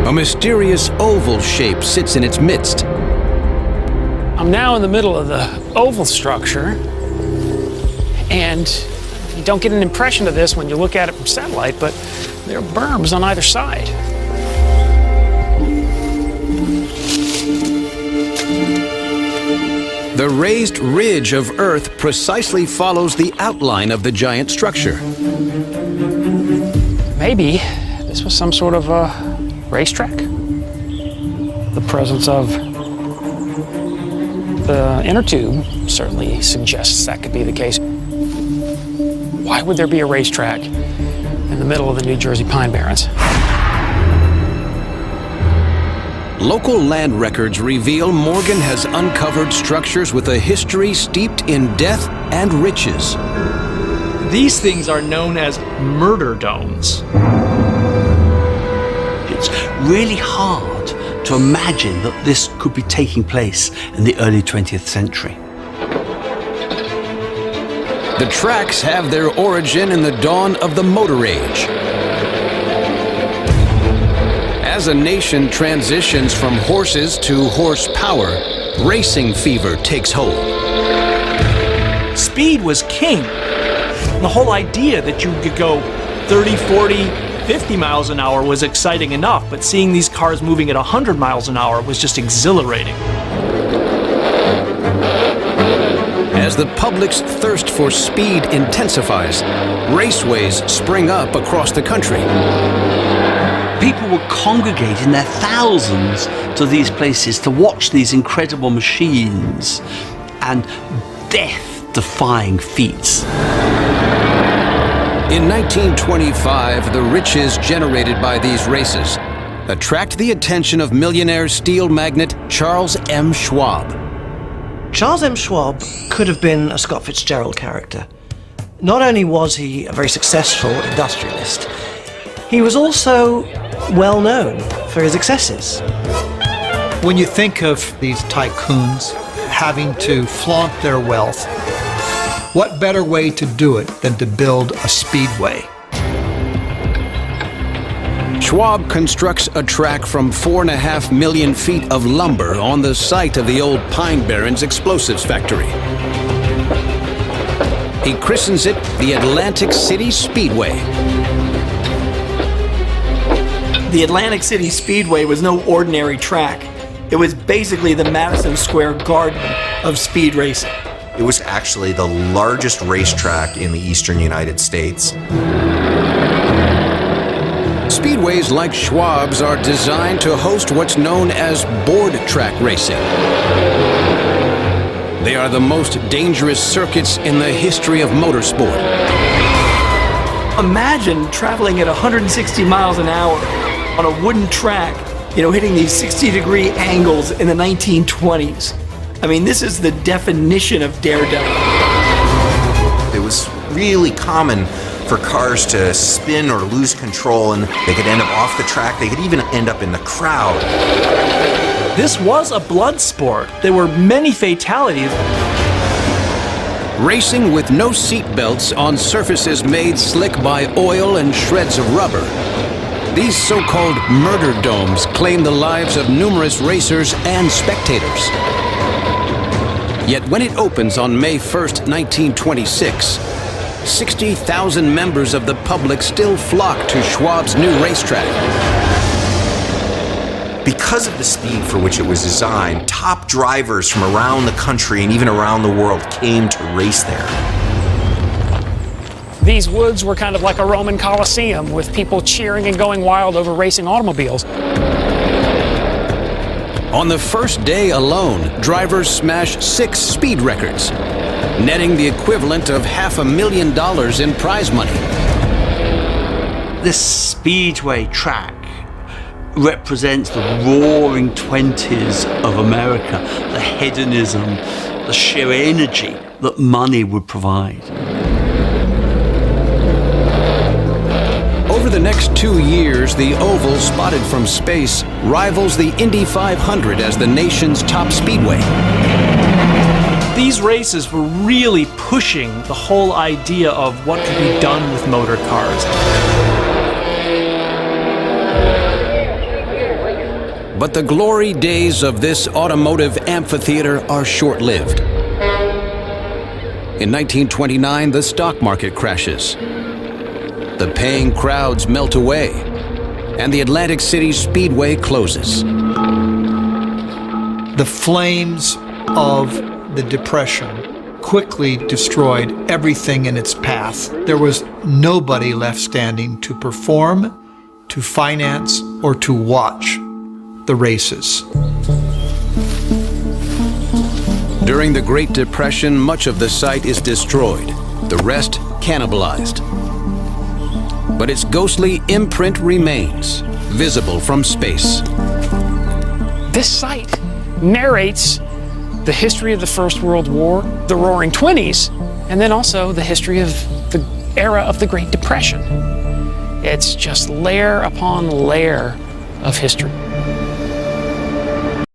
A mysterious oval shape sits in its midst. I'm now in the middle of the oval structure, and you don't get an impression of this when you look at it from satellite, but there are berms on either side. The raised ridge of Earth precisely follows the outline of the giant structure. Maybe this was some sort of a racetrack. The presence of the inner tube certainly suggests that could be the case. Why would there be a racetrack in the middle of the New Jersey Pine Barrens? Local land records reveal Morgan has uncovered structures with a history steeped in death and riches. These things are known as murder domes. It's really hard to imagine that this could be taking place in the early 20th century. The tracks have their origin in the dawn of the motor age. As a nation transitions from horses to horsepower, racing fever takes hold. Speed was king. The whole idea that you could go 30, 40, 50 miles an hour was exciting enough, but seeing these cars moving at 100 miles an hour was just exhilarating. As the public's thirst for speed intensifies, raceways spring up across the country. People would congregate in their thousands to these places to watch these incredible machines and death-defying feats. In 1925, the riches generated by these races attract the attention of millionaire steel magnate Charles M. Schwab. Charles M. Schwab could have been a Scott Fitzgerald character. Not only was he a very successful industrialist, he was also well known for his excesses. When you think of these tycoons having to flaunt their wealth, what better way to do it than to build a speedway? Schwab constructs a track from 4.5 million feet of lumber on the site of the old Pine Barrens explosives factory. He christens it the Atlantic City Speedway. The Atlantic City Speedway was no ordinary track. It was basically the Madison Square Garden of speed racing. It was actually the largest racetrack in the eastern United States. Speedways like Schwab's are designed to host what's known as board track racing. They are the most dangerous circuits in the history of motorsport. Imagine traveling at 160 miles an hour on a wooden track, hitting these 60-degree angles in the 1920s. I mean, this is the definition of daredevil. It was really common for cars to spin or lose control, and they could end up off the track. They could even end up in the crowd. This was a blood sport. There were many fatalities. Racing with no seat belts on surfaces made slick by oil and shreds of rubber. These so-called murder domes claim the lives of numerous racers and spectators. Yet when it opens on May 1st, 1926, 60,000 members of the public still flock to Schwab's new racetrack. Because of the speed for which it was designed, top drivers from around the country and even around the world came to race there. These woods were kind of like a Roman Colosseum, with people cheering and going wild over racing automobiles. On the first day alone, drivers smashed 6 speed records, netting the equivalent of $500,000 in prize money. This speedway track represents the roaring 20s of America, the hedonism, the sheer energy that money would provide. Over the next 2 years, the oval spotted from space rivals the Indy 500 as the nation's top speedway. These races were really pushing the whole idea of what could be done with motor cars. But the glory days of this automotive amphitheater are short-lived. In 1929, the stock market crashes. The paying crowds melt away, and the Atlantic City Speedway closes. The flames of the Depression quickly destroyed everything in its path. There was nobody left standing to perform, to finance, or to watch the races. During the Great Depression, much of the site is destroyed, the rest cannibalized. But its ghostly imprint remains, visible from space. This site narrates the history of the First World War, the Roaring '20s, and then also the history of the era of the Great Depression. It's just layer upon layer of history.